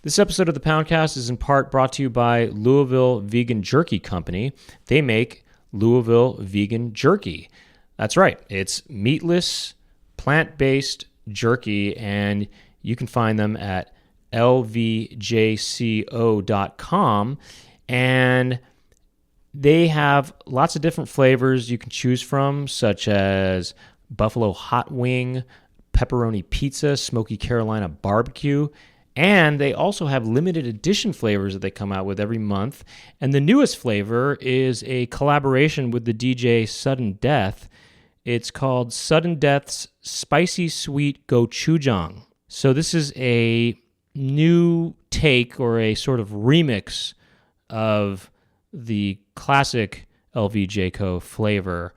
This episode of the Poundcast is in part brought to you by Louisville Vegan Jerky Company. They make Louisville Vegan Jerky. That's right. It's meatless, plant-based jerky, and you can find them at lvjco.com. And they have lots of different flavors you can choose from, such as buffalo hot wing, pepperoni pizza, smoky Carolina barbecue, and they also have limited edition flavors that they come out with every month. And the newest flavor is a collaboration with the DJ Sudden Death. It's called Sudden Death's Spicy Sweet Gochujang. So this is a new take or a sort of remix of the classic LVJCO flavor.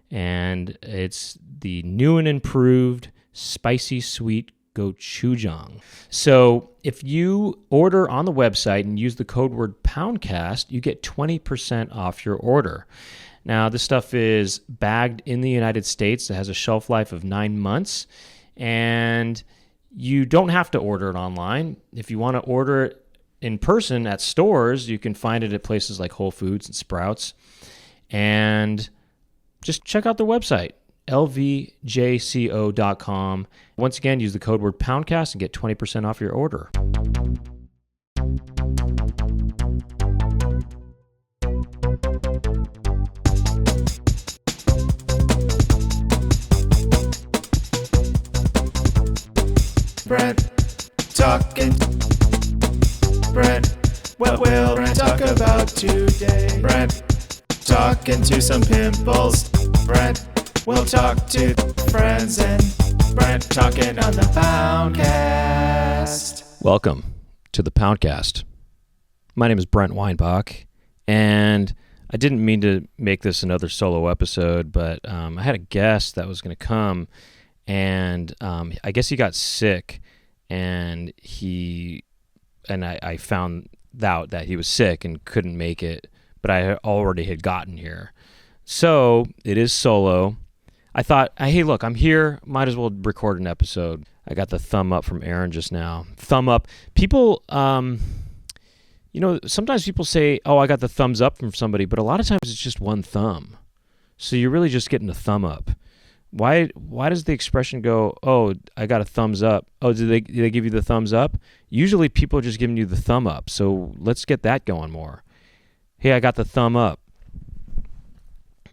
And it's the new and improved Spicy Sweet Gochujang. So if you order on the website and use the code word Poundcast, you get 20% off your order. Now, this stuff is bagged in the United States. It has a shelf life of 9 months, and you don't have to order it online. If you want to order it in person at stores, you can find it at places like Whole Foods and Sprouts. And just check out their website, lvjco.com. Once again, use the code word Poundcast and get 20% off your order. Brent talking. Brent, what will Brent talk about today? Brent talking to some pimples. Brent will talk to friends, and Brent talking on the Poundcast. Welcome to the Poundcast. My name is Brent Weinbach, and I didn't mean to make this another solo episode, but I had a guest that was going to come, and I guess he got sick, and I found out that he was sick and couldn't make it, but I already had gotten here. So it is solo. I thought, hey, look, I'm here. Might as well record an episode. I got the thumb up from Aaron just now. Thumb up. People, sometimes people say, oh, I got the thumbs up from somebody, but a lot of times it's just one thumb. So you're really just getting a thumb up. Why does the expression go, oh, I got a thumbs up? Oh, did they give you the thumbs up? Usually people are just giving you the thumb up. So let's get that going more. Hey, I got the thumb up.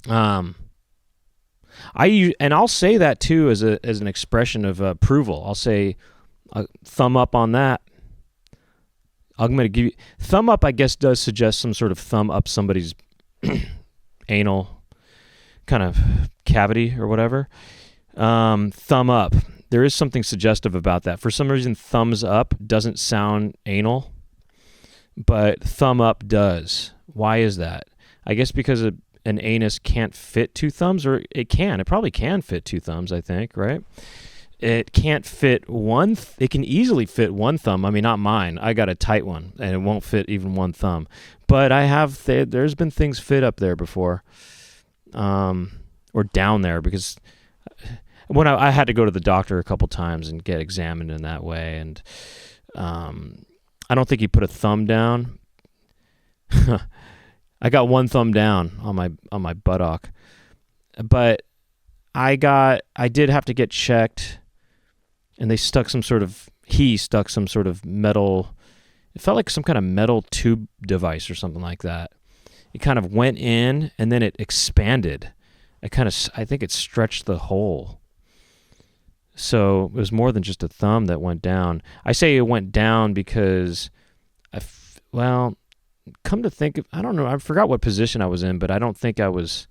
I'll say that too as an expression of approval. I'll say a thumb up on that. I'm going to give you thumb up. I guess does suggest some sort of thumb up somebody's anal kind of cavity or whatever. Thumb up. There is something suggestive about that. For some reason, thumbs up doesn't sound anal, but thumb up does. Why is that? I guess because an anus can't fit two thumbs, or it can. It probably can fit two thumbs, I think, right? It can't fit one. It can easily fit one thumb. I mean, not mine. I got a tight one, and it won't fit even one thumb. But I have. There's been things fit up there before, or down there, because when I had to go to the doctor a couple times and get examined in that way, and I don't think he put a thumb down. I got one thumb down on my buttock, but I did have to get checked, and he stuck some sort of metal. It felt like some kind of metal tube device or something like that. It kind of went in and then it expanded. I think it stretched the hole. So it was more than just a thumb that went down. I say it went down because come to think of, I don't know, I forgot what position I was in, but I don't think it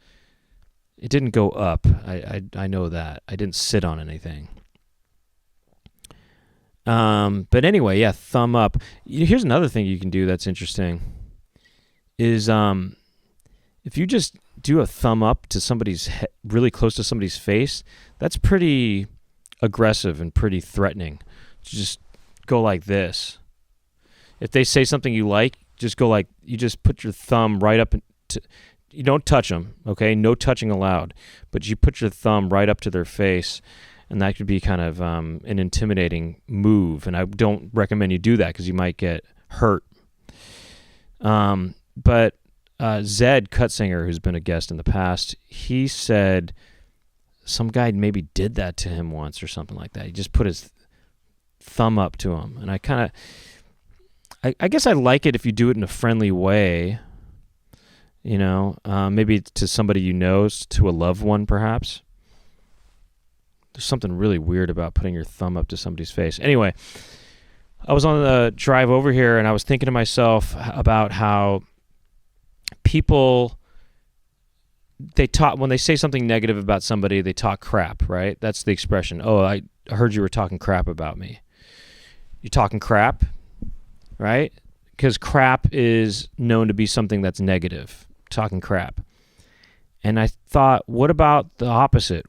didn't go up. I know that. I didn't sit on anything. But anyway, yeah, thumb up. Here's another thing you can do that's interesting is if you just do a thumb up to somebody's really close to somebody's face, that's pretty aggressive and pretty threatening. Just go like this. If they say something you like, just go like, you just put your thumb right up you don't touch them, okay? No touching allowed. But you put your thumb right up to their face and that could be kind of an intimidating move. And I don't recommend you do that because you might get hurt. But Zed Cutsinger, who's been a guest in the past, he said some guy maybe did that to him once or something like that. He just put his thumb up to him, and I guess I like it if you do it in a friendly way, maybe to somebody you know, to a loved one perhaps. There's something really weird about putting your thumb up to somebody's face. Anyway, I was on the drive over here, and I was thinking to myself about how people, when they say something negative about somebody, they talk crap, right? That's the expression. Oh, I heard you were talking crap about me. You're talking crap, right? Because crap is known to be something that's negative, talking crap. And I thought, what about the opposite?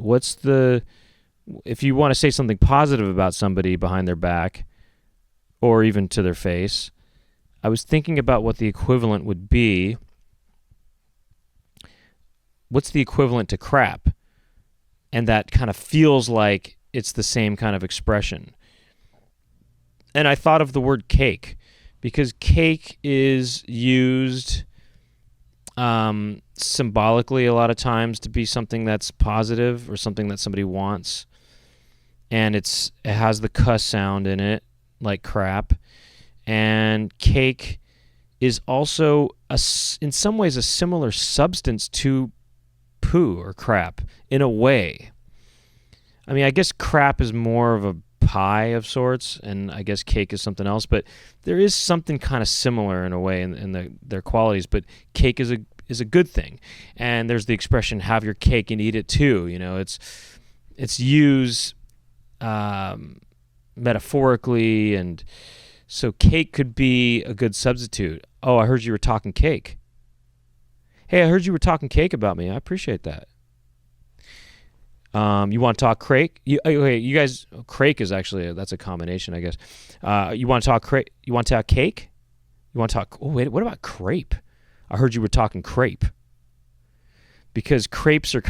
If you want to say something positive about somebody behind their back, or even to their face, I was thinking about what the equivalent would be. What's the equivalent to crap? And that kind of feels like it's the same kind of expression. And I thought of the word cake, because cake is used symbolically a lot of times to be something that's positive or something that somebody wants. And it has the cuss sound in it, like crap. And cake is also, in some ways, a similar substance to poo or crap, in a way. I mean, I guess crap is more of a pie of sorts, and I guess cake is something else, but there is something kind of similar in a way in their qualities. But cake is a good thing. And there's the expression, have your cake and eat it too. It's used metaphorically, and so cake could be a good substitute. Oh, I heard you were talking cake. Hey, I heard you were talking cake about me. I appreciate that. You want to talk crake? You guys, crake is actually, that's a combination, I guess. You want to talk crake? You want to talk cake? You want to talk, oh wait, what about crepe? I heard you were talking crepe. Because crepes are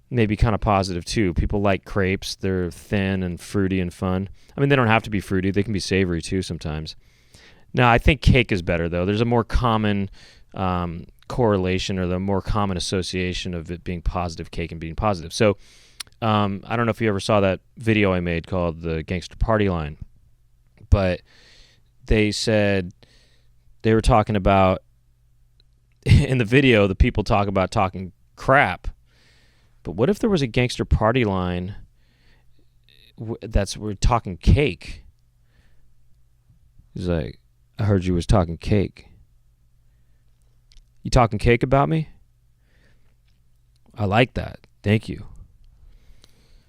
maybe kind of positive too. People like crepes. They're thin and fruity and fun. I mean, they don't have to be fruity. They can be savory too sometimes. No, I think cake is better though. There's a more common correlation, or the more common association of it being positive, cake, and being positive. So I don't know if you ever saw that video I made called the Gangster Party Line, but they said they were talking about, in the video, the people talk about talking crap. But what if there was a gangster party line we're talking cake? He's like, I heard you was talking cake. You talking cake about me? I like that. Thank you.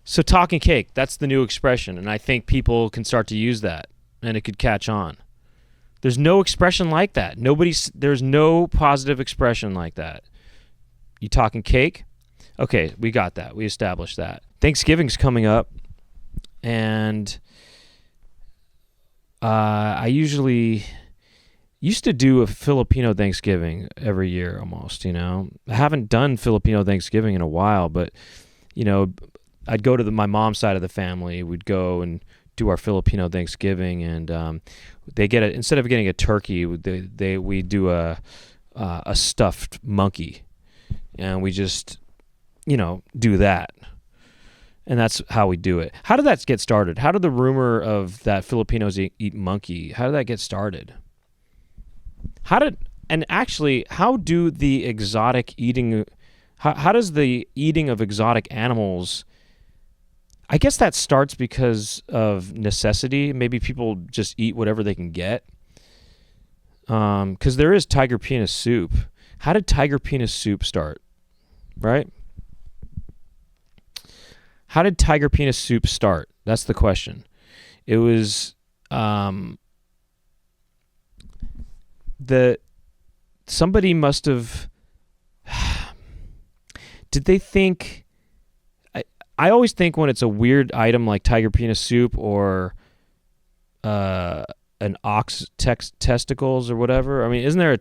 So talking cake, that's the new expression, and I think people can start to use that, and it could catch on. There's no expression like that. There's no positive expression like that. You talking cake? Okay, we got that. We established that. Thanksgiving's coming up, and I usually used to do a Filipino Thanksgiving every year almost, I haven't done Filipino Thanksgiving in a while, but, I'd go to my mom's side of the family. We'd go and do our Filipino Thanksgiving, and they get instead of getting a turkey, we do a stuffed monkey, and we just do that, and that's how we do it. How did that get started? How did the rumor of that Filipinos eat monkey? How did that get started? How do the exotic eating? How does the eating of exotic animals? I guess that starts because of necessity. Maybe people just eat whatever they can get. Because there is tiger penis soup. How did tiger penis soup start? Right? How did tiger penis soup start? That's the question. It was somebody must have. Did they think? I always think when it's a weird item like tiger penis soup or an ox testicles or whatever. I mean, there's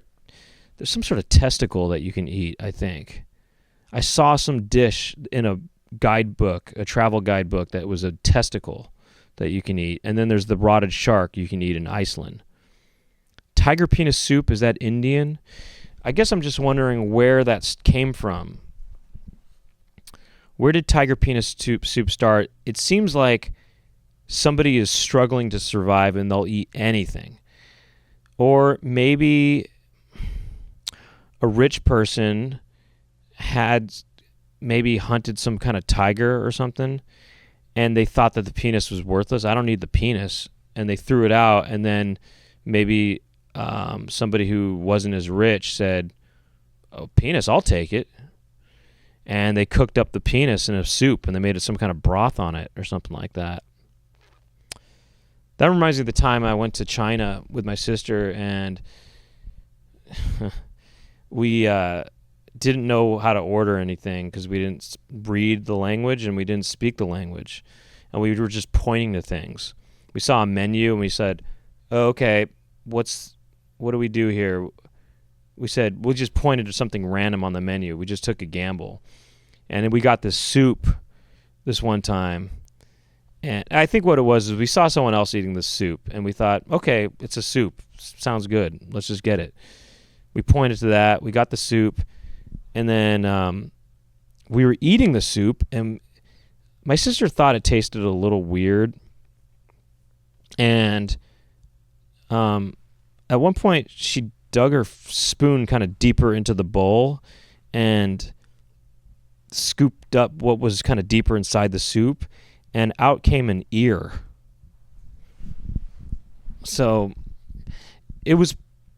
some sort of testicle that you can eat, I think. I saw some dish in a guidebook, a travel guidebook that was a testicle that you can eat. And then there's the rotted shark you can eat in Iceland. Tiger penis soup, is that Indian? I guess I'm just wondering where that came from. Where did tiger penis soup start? It seems like somebody is struggling to survive and they'll eat anything. Or maybe a rich person had maybe hunted some kind of tiger or something, and they thought that the penis was worthless. I don't need the penis. And they threw it out, and then maybe somebody who wasn't as rich said, "Oh, penis, I'll take it." And they cooked up the penis in a soup, and they made it some kind of broth on it or something like that. That reminds me of the time I went to China with my sister, and we didn't know how to order anything because we didn't read the language and we didn't speak the language. And we were just pointing to things. We saw a menu, and we said, "Oh, okay, what do we do here?" We said, we just pointed to something random on the menu. We just took a gamble. And then we got this soup this one time. And I think what it was is we saw someone else eating this soup, and we thought, okay, it's a soup. Sounds good. Let's just get it. We pointed to that. We got the soup. And then we were eating the soup, and my sister thought it tasted a little weird. And at one point, she dug her spoon kind of deeper into the bowl and scooped up what was kind of deeper inside the soup, and out came an ear. So it was,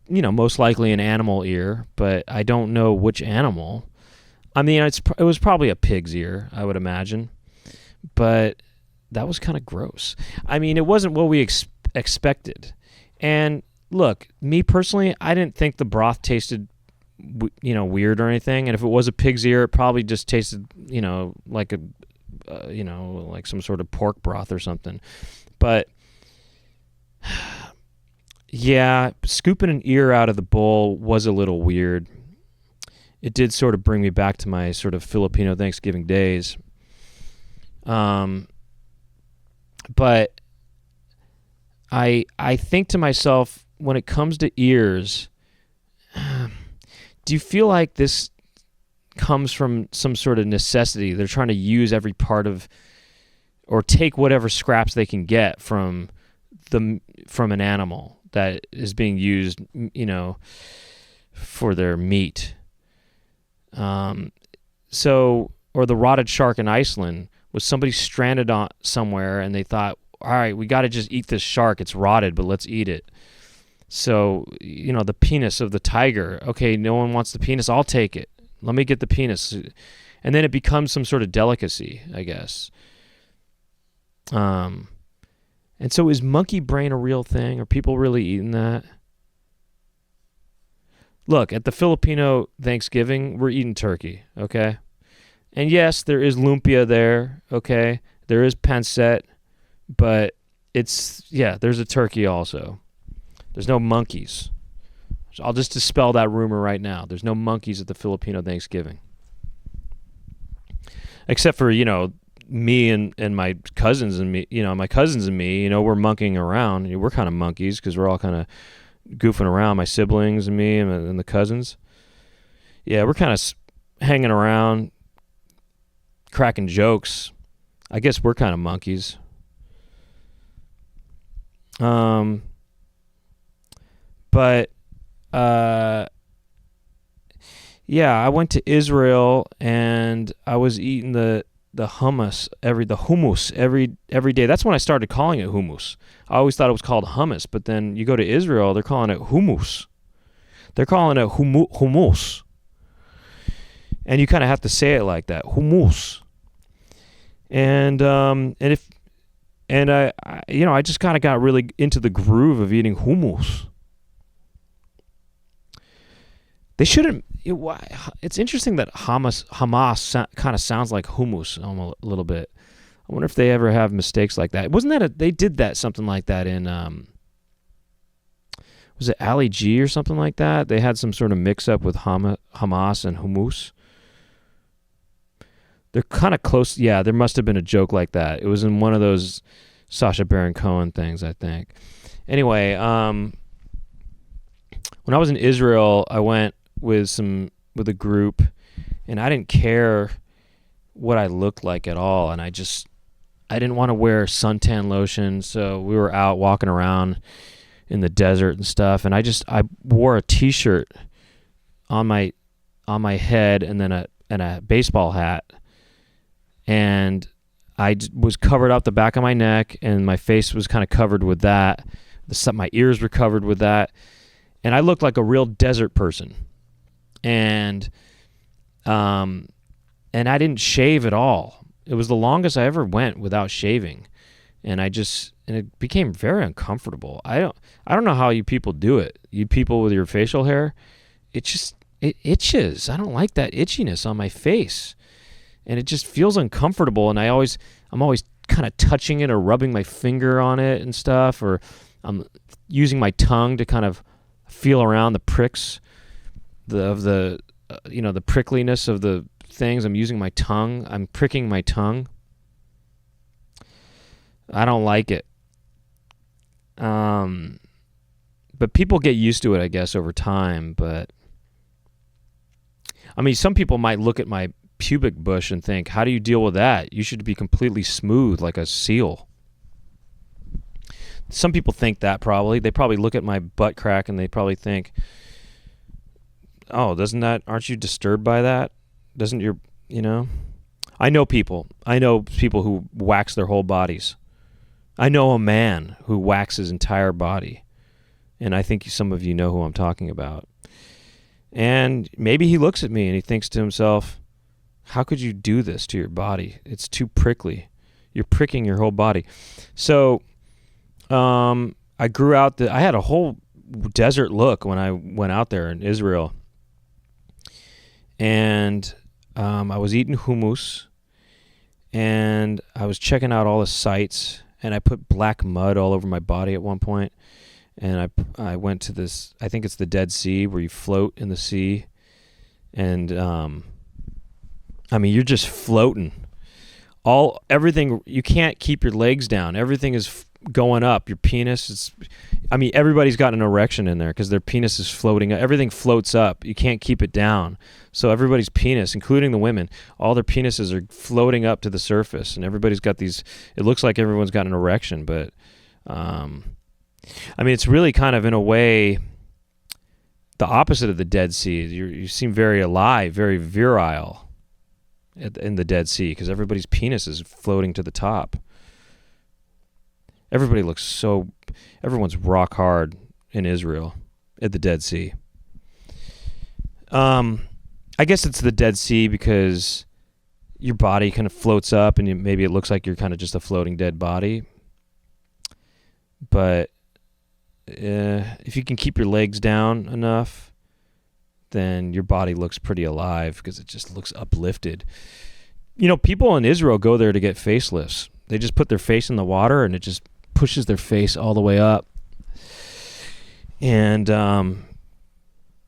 most likely an animal ear, but I don't know which animal. I mean, it was probably a pig's ear, I would imagine, but that was kind of gross. I mean, it wasn't what we expected. And look, me personally, I didn't think the broth tasted, weird or anything. And if it was a pig's ear, it probably just tasted, like like some sort of pork broth or something. But yeah, scooping an ear out of the bowl was a little weird. It did sort of bring me back to my sort of Filipino Thanksgiving days. But I think to myself, when it comes to ears, do you feel like this comes from some sort of necessity? They're trying to use every part of, or take whatever scraps they can get from an animal that is being used, for their meat. So, or the rotted shark in Iceland, was somebody stranded on somewhere, and they thought, all right, we got to just eat this shark. It's rotted, but let's eat it. So, the penis of the tiger. Okay, no one wants the penis. I'll take it. Let me get the penis. And then it becomes some sort of delicacy, I guess. And so is monkey brain a real thing? Are people really eating that? Look, at the Filipino Thanksgiving, we're eating turkey, okay? And yes, there is lumpia there, okay? There is pancit, but there's a turkey also. There's no monkeys. I'll just dispel that rumor right now. There's no monkeys at the Filipino Thanksgiving. Except for, me and my cousins and me, we're monkeying around. We're kind of monkeys because we're all kind of goofing around, my siblings and me and the cousins. Yeah, we're kind of hanging around, cracking jokes. I guess we're kind of monkeys. But I went to Israel and I was eating the hummus every day. That's when I started calling it hummus. I always thought it was called hummus, but then you go to Israel, they're calling it hummus. They're calling it hummus. And you kind of have to say it like that, hummus. And I just kind of got really into the groove of eating hummus. They shouldn't. It's interesting that Hamas kind of sounds like hummus a little bit. I wonder if they ever have mistakes like that. Wasn't that they did that something like that in was it Ali G or something like that? They had some sort of mix up with Hamas and hummus. They're kind of close. Yeah, there must have been a joke like that. It was in one of those Sacha Baron Cohen things, I think. Anyway, when I was in Israel, I went with a group, and I didn't care what I looked like at all, and I didn't want to wear suntan lotion, so we were out walking around in the desert and stuff, and I wore a t-shirt on my head and then a baseball hat, and I was covered up the back of my neck, and my face was kind of covered with that. My ears were covered with that, and I looked like a real desert person. And I didn't shave at all. It was the longest I ever went without shaving, and it became very uncomfortable. I don't know how you people do it. You people with your facial hair, it itches. I don't like that itchiness on my face. And it just feels uncomfortable, and I'm always kind of touching it or rubbing my finger on it and stuff, or I'm using my tongue to kind of feel around the pricks of the prickliness of the things. I'm using my tongue. I'm pricking my tongue. I don't like it. But people get used to it, I guess, over time. But I mean, some people might look at my pubic bush and think, how do you deal with that? You should be completely smooth like a seal. Some people think that probably. They probably look at my butt crack and they probably think, oh, aren't you disturbed by that? Doesn't your, I know people who wax their whole bodies. I know a man who waxes his entire body. And I think some of you know who I'm talking about. And maybe he looks at me and he thinks to himself, how could you do this to your body? It's too prickly. You're pricking your whole body. So I grew out I had a whole desert look when I went out there in Israel. And I was eating hummus, and I was checking out all the sites, and I put black mud all over my body at one point. And I went to this, I think it's the Dead Sea, where you float in the sea. And you're just floating. Everything, you can't keep your legs down. Everything is going up. Your penis everybody's got an erection in there because their penis is floating. Everything floats up. You can't keep it down. So everybody's penis, including the women, all their penises are floating up to the surface, and everybody's got these, it looks like everyone's got an erection, but it's really kind of, in a way, the opposite of the Dead Sea. You seem very alive, very virile in the Dead Sea because everybody's penis is floating to the top. Everyone's rock hard in Israel at the Dead Sea. I guess it's the Dead Sea because your body kind of floats up and maybe it looks like you're kind of just a floating dead body. But if you can keep your legs down enough, then your body looks pretty alive because it just looks uplifted. People in Israel go there to get facelifts. They just put their face in the water and it just pushes their face all the way up. And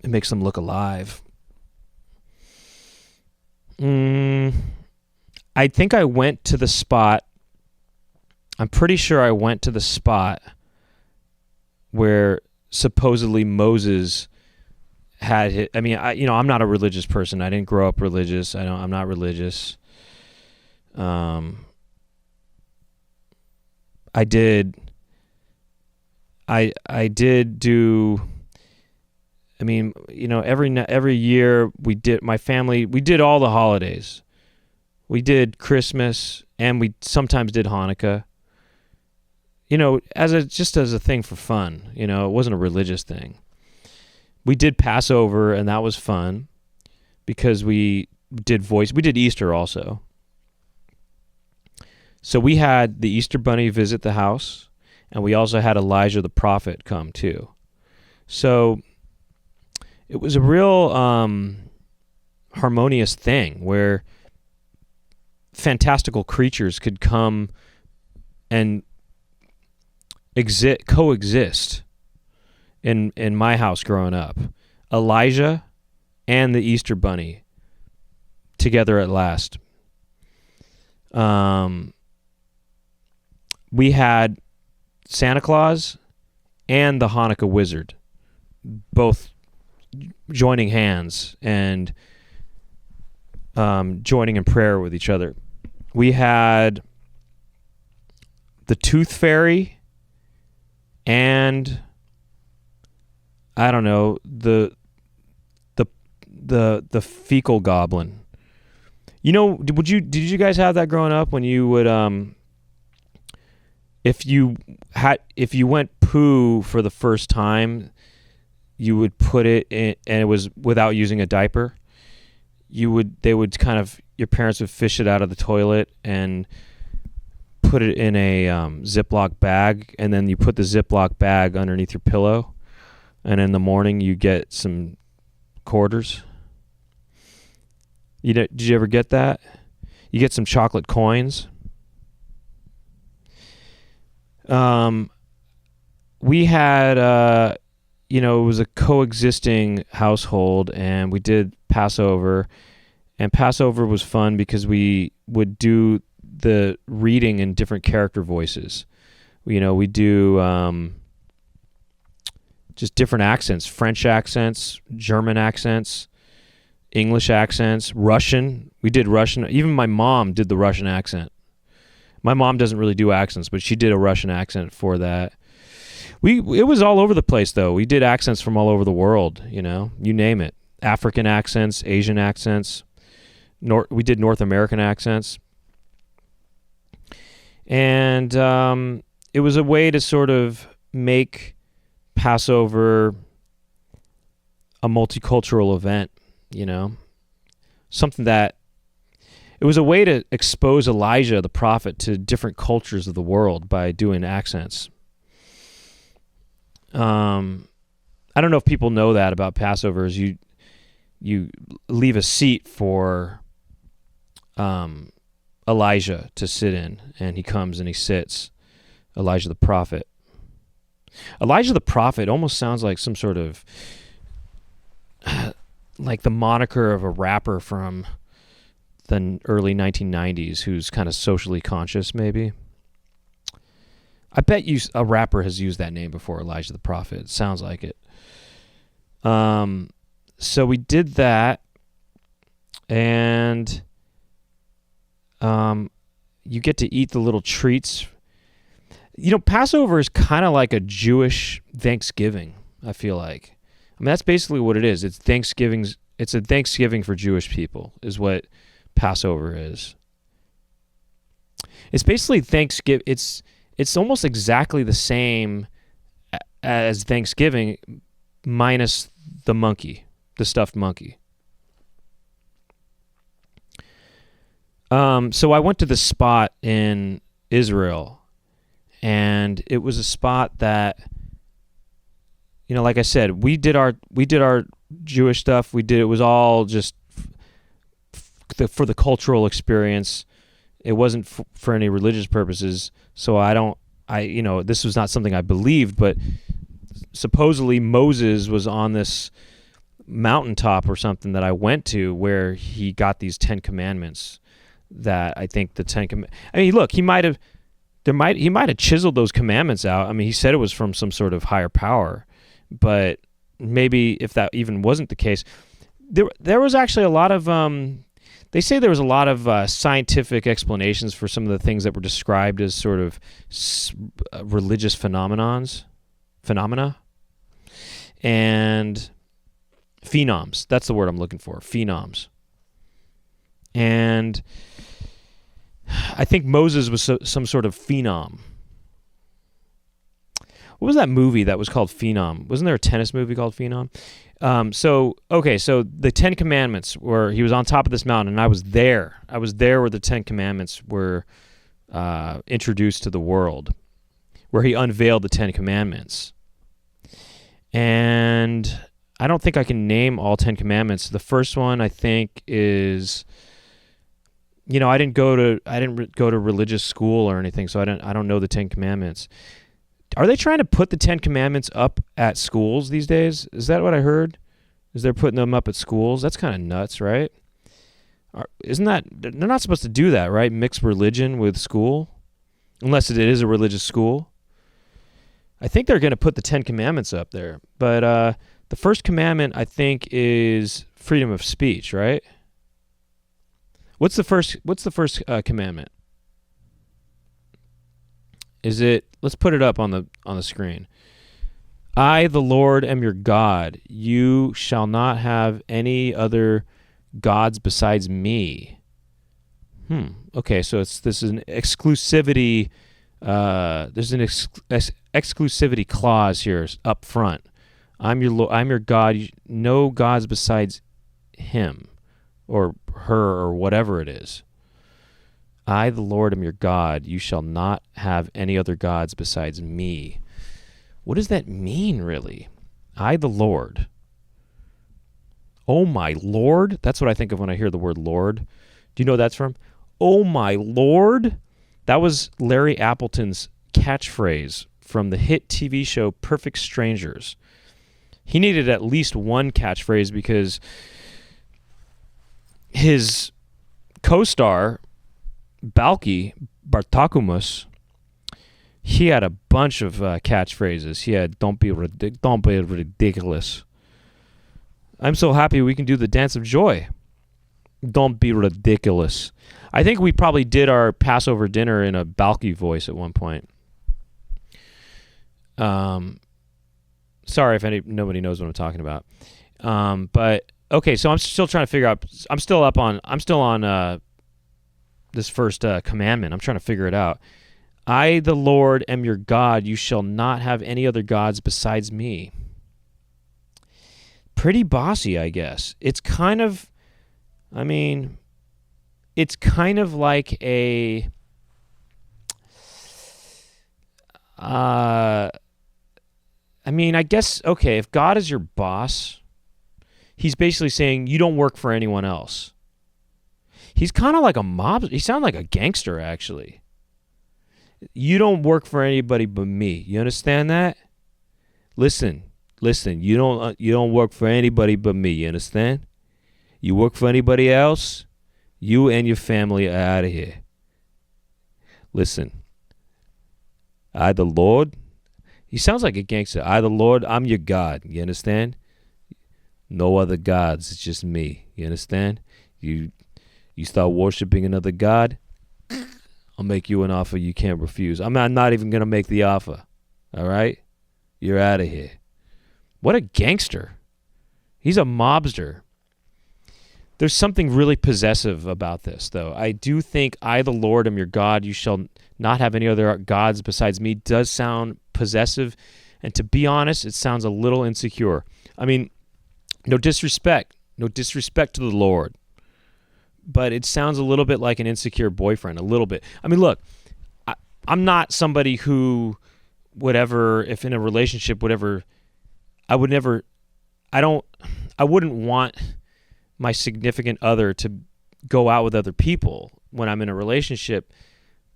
it makes them look alive. I think I went to the spot. I'm pretty sure I went to the spot where supposedly Moses had hit. I'm not a religious person. I didn't grow up religious. I'm not religious. I did do. Every year we did all the holidays. We did Christmas, and we sometimes did Hanukkah. As a thing for fun. It wasn't a religious thing. We did Passover, and that was fun because we did Easter also. So we had the Easter Bunny visit the house, and we also had Elijah the prophet come too. So it was a real harmonious thing where fantastical creatures could come and coexist in my house growing up. Elijah and the Easter Bunny together at last. We had Santa Claus and the Hanukkah Wizard both joining hands and joining in prayer with each other. We had the Tooth Fairy and I don't know, the fecal goblin. You know, did you guys have that growing up when you would if you went poo for the first time, you would put it in, and it was without using a diaper. Your parents would fish it out of the toilet and put it in a Ziploc bag, and then you put the Ziploc bag underneath your pillow, and in the morning you get some quarters. Did you ever get that? You get some chocolate coins. We had, it was a coexisting household, and we did Passover, and Passover was fun because we would do the reading in different character voices. We do just different accents, French accents, German accents, English accents, Russian. We did Russian. Even my mom did the Russian accent. My mom doesn't really do accents, but she did a Russian accent for that. It was all over the place, though. We did accents from all over the world, you name it. African accents, Asian accents. We did North American accents. And it was a way to sort of make Passover a multicultural event, something that it was a way to expose Elijah the prophet to different cultures of the world by doing accents. I don't know if people know that about Passover. Is you leave a seat for Elijah to sit in, and he comes and he sits. Elijah the prophet. Elijah the prophet almost sounds like some sort of like the moniker of a rapper from the early 1990s who's kind of socially conscious, maybe. I bet a rapper has used that name before, Elijah the prophet. It sounds like it. So we did that, and you get to eat the little treats. Passover is kind of like a Jewish Thanksgiving, I feel like. I mean, that's basically what it is. It's a Thanksgiving for Jewish people is what Passover is. It's basically Thanksgiving. It's almost exactly the same as Thanksgiving minus the monkey, the stuffed monkey. So I went to this spot in Israel, and it was a spot that, like I said, we did our Jewish stuff. It was all just for the cultural experience. It wasn't for any religious purposes. So this was not something I believed, but supposedly Moses was on this mountaintop or something that I went to where he got these 10 commandments that I think the 10 commandments. I mean, look, he might have chiseled those commandments out. I mean, he said it was from some sort of higher power, but maybe if that even wasn't the case, there was actually a lot of, they say there was a lot of scientific explanations for some of the things that were described as sort of religious phenomena, and phenoms. That's the word I'm looking for, phenoms. And I think Moses was some sort of phenom. What was that movie that was called Phenom? Wasn't there a tennis movie called Phenom? So the 10 Commandments he was on top of this mountain, and I was there. I was there where the 10 Commandments were introduced to the world, where he unveiled the 10 Commandments. And I don't think I can name all 10 Commandments. The first one, I think, is, I didn't go to religious school or anything, so I don't know the 10 Commandments. Are they trying to put the 10 Commandments up at schools these days? Is that what I heard? Is they're putting them up at schools? That's kind of nuts, right? Isn't that, they're not supposed to do that, right? Mix religion with school, unless it is a religious school. I think they're going to put the 10 Commandments up there, but the first commandment, I think, is freedom of speech, right? What's the first commandment? Is it? Let's put it up on the screen. I, the Lord, am your God. You shall not have any other gods besides me. Okay, so this is an exclusivity. There's an exclusivity clause here up front. I'm your God. No gods besides him, or her, or whatever it is. I, the Lord, am your God. You shall not have any other gods besides me. What does that mean, really? I, the Lord. Oh, my Lord? That's what I think of when I hear the word Lord. Do you know what that's from? Oh, my Lord? That was Larry Appleton's catchphrase from the hit TV show Perfect Strangers. He needed at least one catchphrase because his co-star, Balki Bartakumus, he had a bunch of catchphrases. He had don't be ridiculous. I'm so happy we can do the dance of joy. Don't be ridiculous. I think we probably did our Passover dinner in a Balki voice at one point. Sorry if nobody knows what I'm talking about. But okay, so I'm still trying to figure out. I'm still on this first commandment. I'm trying to figure it out. I, the Lord, am your God. You shall not have any other gods besides me. Pretty bossy, I guess. It's kind of, it's kind of like a, I guess, okay, if God is your boss, he's basically saying you don't work for anyone else. He's kind of like a mob. He sounds like a gangster, actually. You don't work for anybody but me. You understand that? Listen. You don't work for anybody but me. You understand? You work for anybody else, you and your family are out of here. Listen. I, the Lord. He sounds like a gangster. I, the Lord, I'm your God. You understand? No other gods. It's just me. You understand? You start worshiping another god, I'll make you an offer you can't refuse. I'm not even going to make the offer. All right? You're out of here. What a gangster. He's a mobster. There's something really possessive about this, though. I do think I, the Lord, am your God. You shall not have any other gods besides me does sound possessive. And to be honest, it sounds a little insecure. I mean, no disrespect to the Lord. But it sounds a little bit like an insecure boyfriend, a little bit. I mean, look, I'm not somebody who would ever, if in a relationship, I wouldn't want my significant other to go out with other people when I'm in a relationship,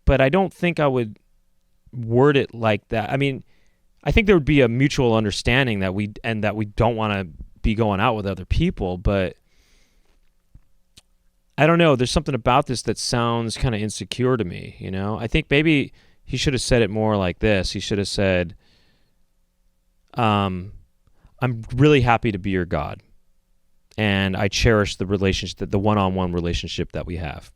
but I don't think I would word it like that. I mean, I think there would be a mutual understanding that we don't want to be going out with other people, but I don't know. There's something about this that sounds kind of insecure to me, you know? I think maybe he should have said it more like this. He should have said, I'm really happy to be your God, and I cherish the relationship, the one-on-one relationship that we have.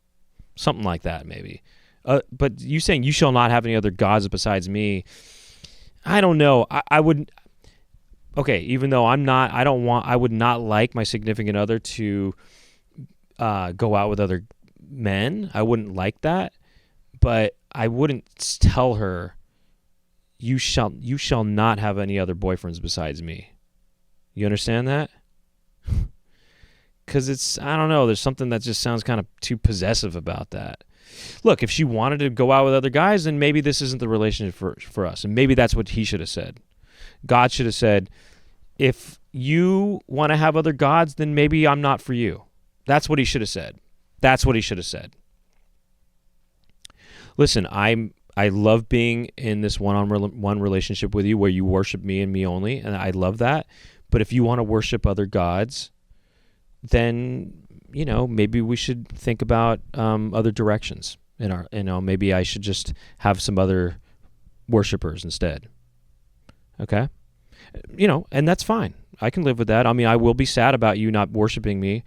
Something like that, maybe. But you saying you shall not have any other gods besides me, I don't know. I wouldn't. Okay, even though I would not like my significant other to go out with other men. I wouldn't like that, but I wouldn't tell her, you shall not have any other boyfriends besides me. You understand that? Because I don't know, there's something that just sounds kind of too possessive about that. Look, if she wanted to go out with other guys, then maybe this isn't the relationship for us. And maybe that's what he should have said. God should have said, if you want to have other gods, then maybe I'm not for you. That's what he should have said. Listen, I love being in this one-on-one relationship with you where you worship me and me only, and I love that. But if you want to worship other gods, then, maybe we should think about other directions in our, maybe I should just have some other worshipers instead. Okay? And that's fine. I can live with that. I mean, I will be sad about you not worshiping me,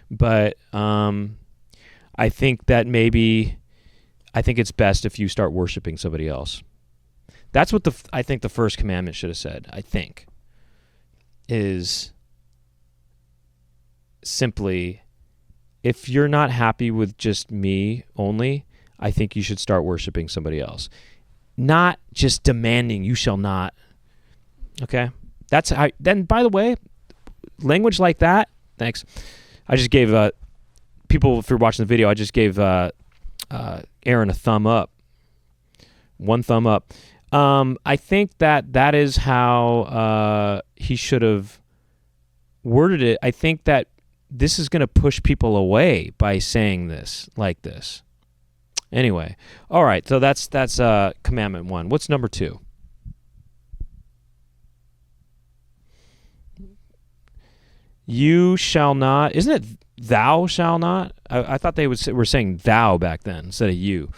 but I think that I think it's best if you start worshiping somebody else. That's what I think the first commandment should have said, I think, is simply, if you're not happy with just me only, I think you should start worshiping somebody else. Not just demanding, you shall not. Okay? That's how. Then, by the way, language like that, thanks. I just gave people, if you're watching the video, I just gave Aaron a thumb up. One thumb up. I think that is how he should have worded it. I think that this is going to push people away by saying this like this. Anyway, all right. So that's commandment 1. What's number 2? You shall not. Isn't it thou shall not? I thought they were saying thou back then instead of you.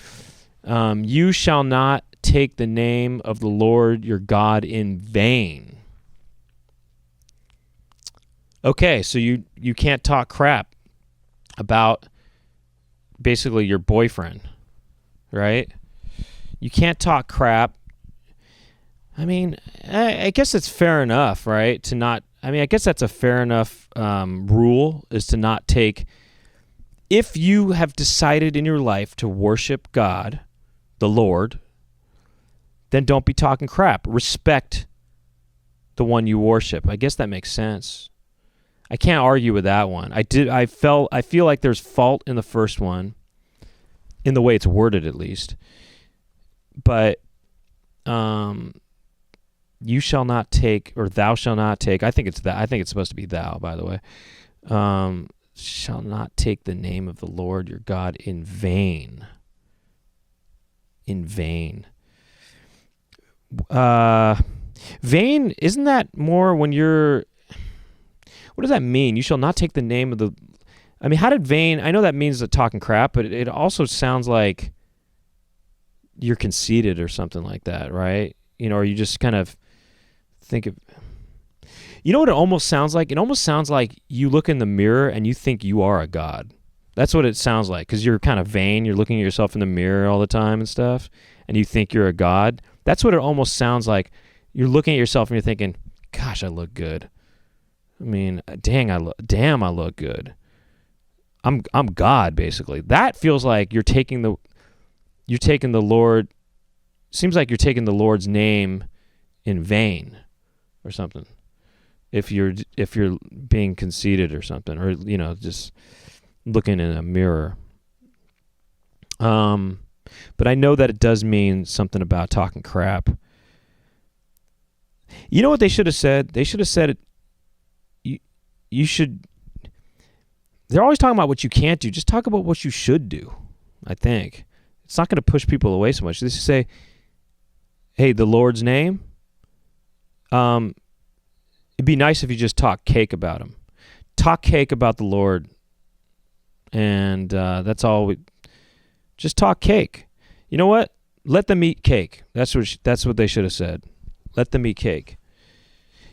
You shall not take the name of the Lord your God in vain. Okay, so you can't talk crap about basically your boyfriend, right? You can't talk crap. I mean, I guess it's fair enough, right? To not. I mean, I guess that's a fair enough rule, is to not take. If you have decided in your life to worship God, the Lord, then don't be talking crap. Respect the one you worship. I guess that makes sense. I can't argue with that one. I feel like there's fault in the first one, in the way it's worded at least. But you shall not take, or thou shall not take. I think it's that. I think it's supposed to be thou, by the way. Shall not take the name of the Lord your God in vain. In vain. Vain, isn't that more when you're... What does that mean? You shall not take the name of the... I mean, how did vain... I know that means talking crap, but it also sounds like you're conceited or something like that, right? Or you just kind of think of... You know what it almost sounds like? It almost sounds like you look in the mirror and you think you are a god. That's what it sounds like, because you're kind of vain. You're looking at yourself in the mirror all the time and stuff, and you think you're a god. That's what it almost sounds like. You're looking at yourself and you're thinking, gosh, I look good. I mean, damn, I look good. I'm God, basically. That feels like you're taking the Lord. Seems like you're taking the Lord's name in vain, or something. If you're being conceited or something, or just looking in a mirror. But I know that it does mean something about talking crap. You know what they should have said? They should have said, you should... They're always talking about what you can't do. Just talk about what you should do, I think. It's not going to push people away so much. They should say, hey, the Lord's name, it'd be nice if you just talk cake about him. Talk cake about the Lord. And that's all. Just talk cake. You know what? Let them eat cake. That's what they should have said. Let them eat cake.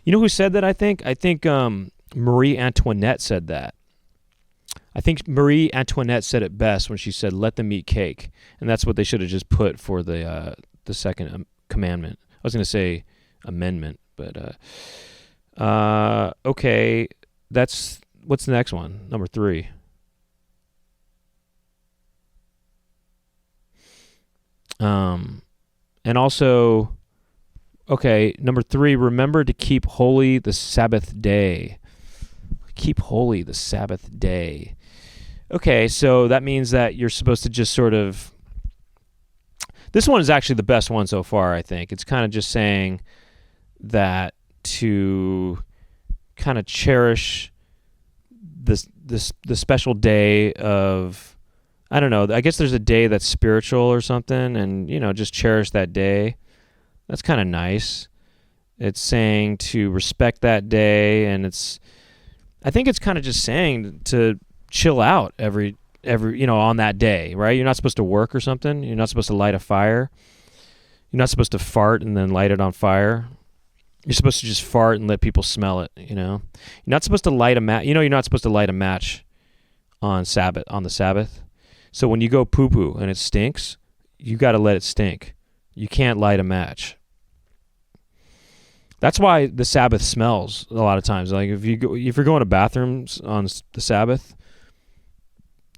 You know who said that, I think? I think Marie Antoinette said that. I think Marie Antoinette said it best when she said, let them eat cake. And that's what they should have just put for the second commandment. I was going to say amendment, but okay. What's the next one? Number 3. And also, okay, number 3, remember to keep holy the Sabbath day. Keep holy the Sabbath day. Okay, so that means that you're supposed to just sort of... This one is actually the best one so far, I think. It's kind of just saying that to kind of cherish the special day of... I don't know. I guess there's a day that's spiritual or something, and, just cherish that day. That's kind of nice. It's saying to respect that day, and I think it's kind of just saying to chill out every on that day, right? You're not supposed to work or something. You're not supposed to light a fire. You're not supposed to fart and then light it on fire. You're supposed to just fart and let people smell it, You're not supposed to light a match. You're not supposed to light a match on the Sabbath. So when you go poo-poo and it stinks, you got to let it stink. You can't light a match. That's why the Sabbath smells a lot of times. Like if you're going to bathrooms on the Sabbath,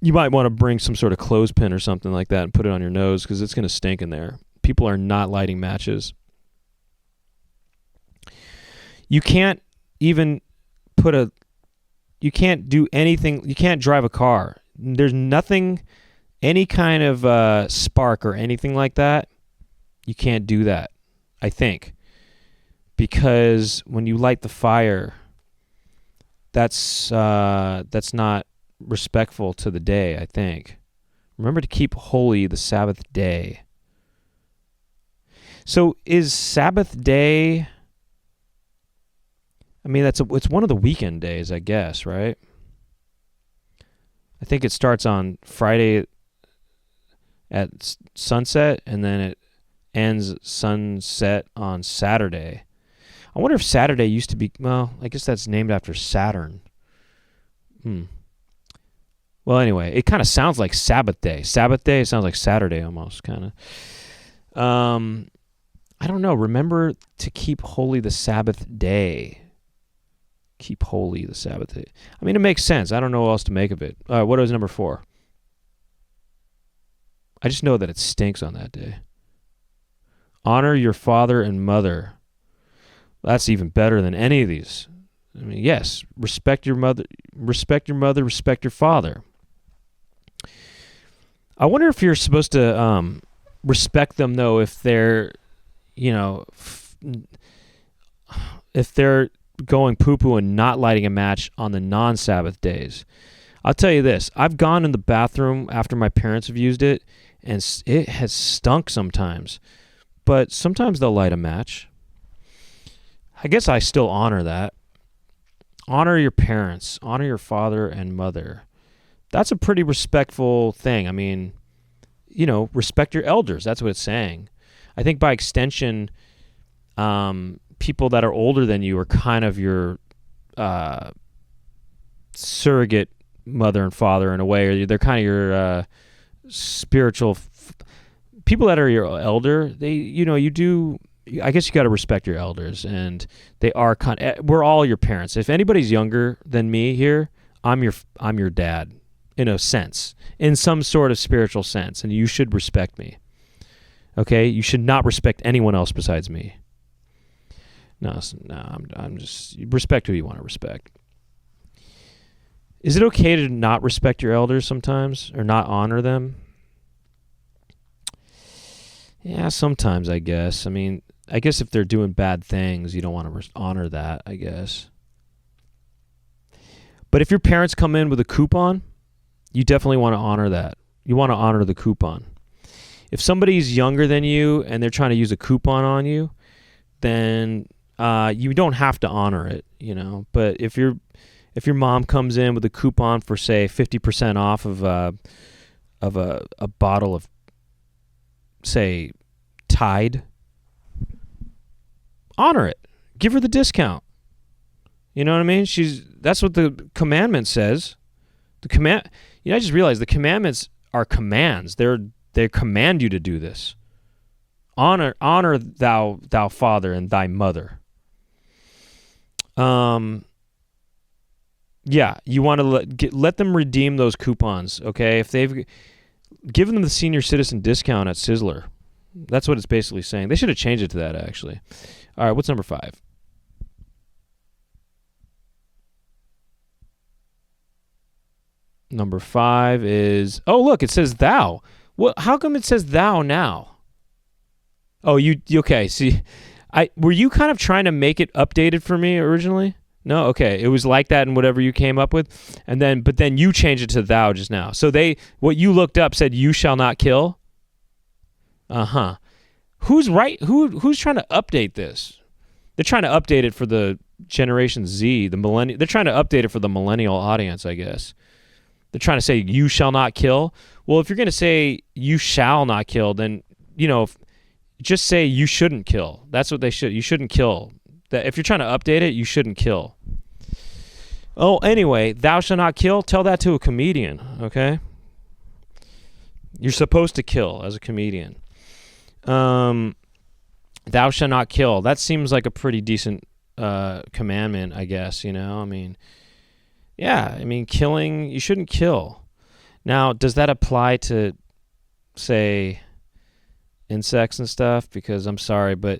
you might want to bring some sort of clothespin or something like that and put it on your nose because it's going to stink in there. People are not lighting matches. You can't even you can't do anything. You can't drive a car. There's nothing, any kind of spark or anything like that. You can't do that, I think. Because when you light the fire, that's not respectful to the day, I think. Remember to keep holy the Sabbath day. So is Sabbath day... I mean, it's one of the weekend days, I guess, right? I think it starts on Friday at sunset, and then it ends sunset on Saturday. I wonder if Saturday used to be... Well, I guess that's named after Saturn. Well, anyway, it kind of sounds like Sabbath day. Sabbath day, it sounds like Saturday almost, kind of. I don't know. Remember to keep holy the Sabbath day. Keep holy the Sabbath day. I mean, it makes sense. I don't know what else to make of it. What was number 4? I just know that it stinks on that day. Honor your father and mother. That's even better than any of these. I mean, yes, respect your mother, respect your father. I wonder if you're supposed to respect them, though, if they're, if they're going poo-poo and not lighting a match on the non-Sabbath days. I'll tell you this. I've gone in the bathroom after my parents have used it, and it has stunk sometimes. But sometimes they'll light a match. I guess I still honor that. Honor your parents. Honor your father and mother. That's a pretty respectful thing. I mean, respect your elders. That's what it's saying. I think by extension, people that are older than you are kind of your surrogate mother and father in a way, or they're kind of your spiritual people that are your elder. I guess you got to respect your elders, and they are we're all your parents. If anybody's younger than me here, I'm your dad in a sense, in some sort of spiritual sense, and you should respect me. Okay, you should not respect anyone else besides me. No, I'm just respect who you want to respect. Is it okay to not respect your elders sometimes or not honor them? Yeah, sometimes, I guess. I mean, I guess if they're doing bad things, you don't want to honor that, I guess. But if your parents come in with a coupon, you definitely want to honor that. You want to honor the coupon. If somebody's younger than you and they're trying to use a coupon on you, then you don't have to honor it, But if your mom comes in with a coupon for, say, 50% off of a bottle of, say, Tide, honor it. Give her the discount. You know what I mean? That's what the commandment says. I just realized the commandments are commands. They command you to do this. Honor thou father and thy mother. Yeah, you want to let them redeem those coupons, okay? If they've given them the senior citizen discount at Sizzler, that's what it's basically saying. They should have changed it to that, actually. All right, what's number 5? Number 5 is, look, it says thou. Well, how come it says thou now? Oh, okay, see, were you kind of trying to make it updated for me originally? No, okay, it was like that in whatever you came up with, but then you changed it to thou just now. So what you looked up said you shall not kill? Uh-huh. Who's right? Who's trying to update this? They're trying to update it for the Generation Z, the millennial. They're trying to update it for the millennial audience, I guess. They're trying to say you shall not kill. Well, if you're going to say you shall not kill, then, just say you shouldn't kill. That's what they should. You shouldn't kill. That if you're trying to update it, you shouldn't kill. Oh, anyway, thou shalt not kill. Tell that to a comedian, okay? You're supposed to kill as a comedian. Thou shalt not kill. That seems like a pretty decent commandment, I guess, killing, you shouldn't kill. Now, does that apply to, say, insects and stuff? Because I'm sorry, but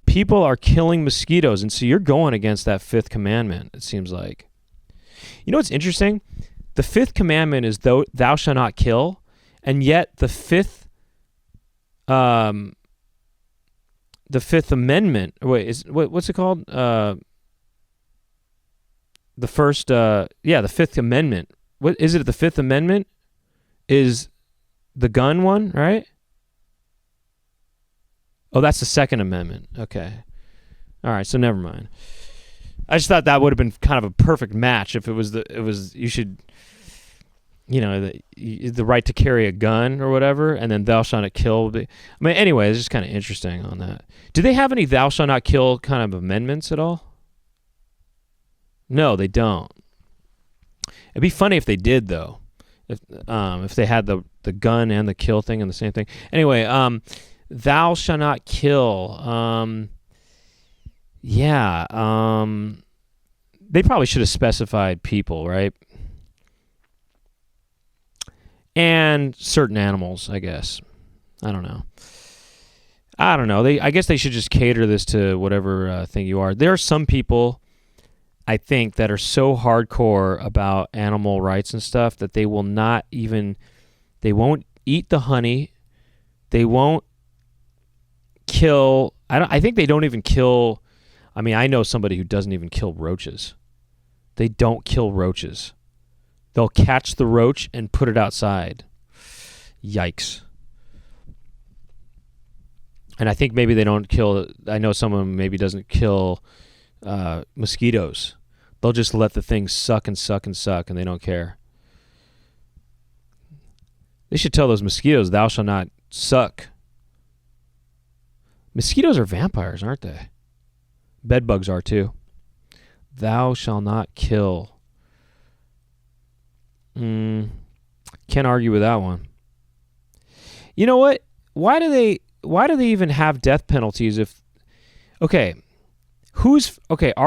people are killing mosquitoes, and so you're going against that fifth commandment, it seems like. You know what's interesting? The fifth commandment is thou shalt not kill, and yet the fifth amendment, what's it called? The fifth amendment. What is it? The fifth amendment is the gun one, right? Oh, that's the second amendment. Okay. All right, so never mind. I just thought that would have been kind of a perfect match if you should, the right to carry a gun or whatever, and then thou shalt not kill. Anyway, it's just kind of interesting on that. Do they have any thou shalt not kill kind of amendments at all? No, they don't. It'd be funny if they did, though. If they had the gun and the kill thing and the same thing. Anyway, thou shalt not kill. They probably should have specified people, right? And certain animals, I guess. I don't know. I guess they should just cater this to whatever thing you are. There are some people, I think, that are so hardcore about animal rights and stuff that they will not even, they won't eat the honey. They won't kill. I think they don't even kill. I know somebody who doesn't even kill roaches. They don't kill roaches. They'll catch the roach and put it outside. Yikes. And I think maybe they don't kill. I know someone maybe doesn't kill mosquitoes. They'll just let the thing suck and suck and suck, and they don't care. They should tell those mosquitoes, thou shalt not suck. Mosquitoes are vampires, aren't they? Bedbugs are too. Thou shalt not kill. Can't argue with that one. You know what? Why do they even have death penalties if... are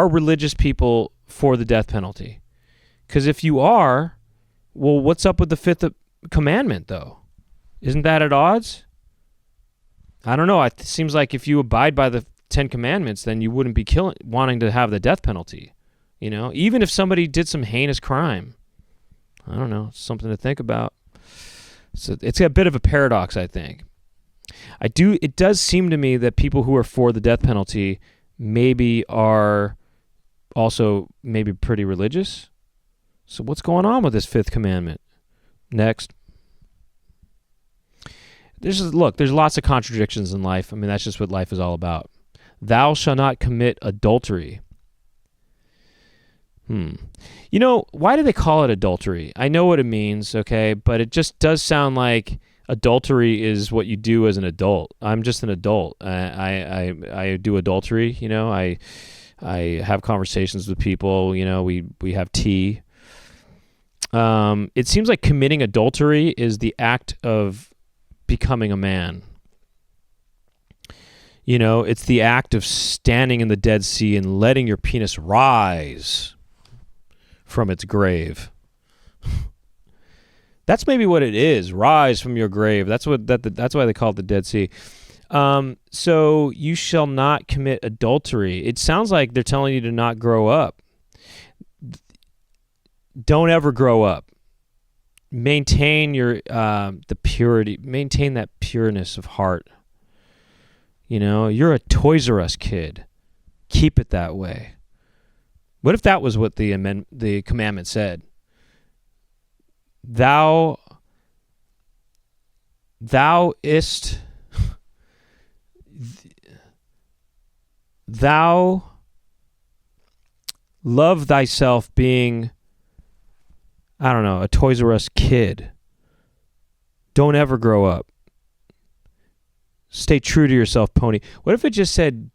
religious people for the death penalty? Because if you are, well, what's up with the fifth commandment, though? Isn't that at odds? I don't know. It seems like if you abide by the 10 commandments, then you wouldn't be wanting to have the death penalty. Even if somebody did some heinous crime. I don't know. It's something to think about. So it's a bit of a paradox, I think. It does seem to me that people who are for the death penalty maybe are also maybe pretty religious. So what's going on with this fifth commandment? Next. There's lots of contradictions in life. That's just what life is all about. Thou shalt not commit adultery. Why do they call it adultery? I know what it means, okay, but it just does sound like adultery is what you do as an adult. I'm just an adult. I do adultery, I have conversations with people, we have tea. It seems like committing adultery is the act of becoming a man. It's the act of standing in the Dead Sea and letting your penis rise from its grave. That's maybe what it is. Rise from your grave. That's why they call it the Dead Sea. So you shall not commit adultery. It sounds like they're telling you to not grow up. Don't ever grow up. Maintain your the purity. Maintain that pureness of heart. You're a Toys R Us kid. Keep it that way. What if that was what the commandment said? Thou love thyself being, I don't know, a Toys R Us kid. Don't ever grow up. Stay true to yourself, pony. What if it just said,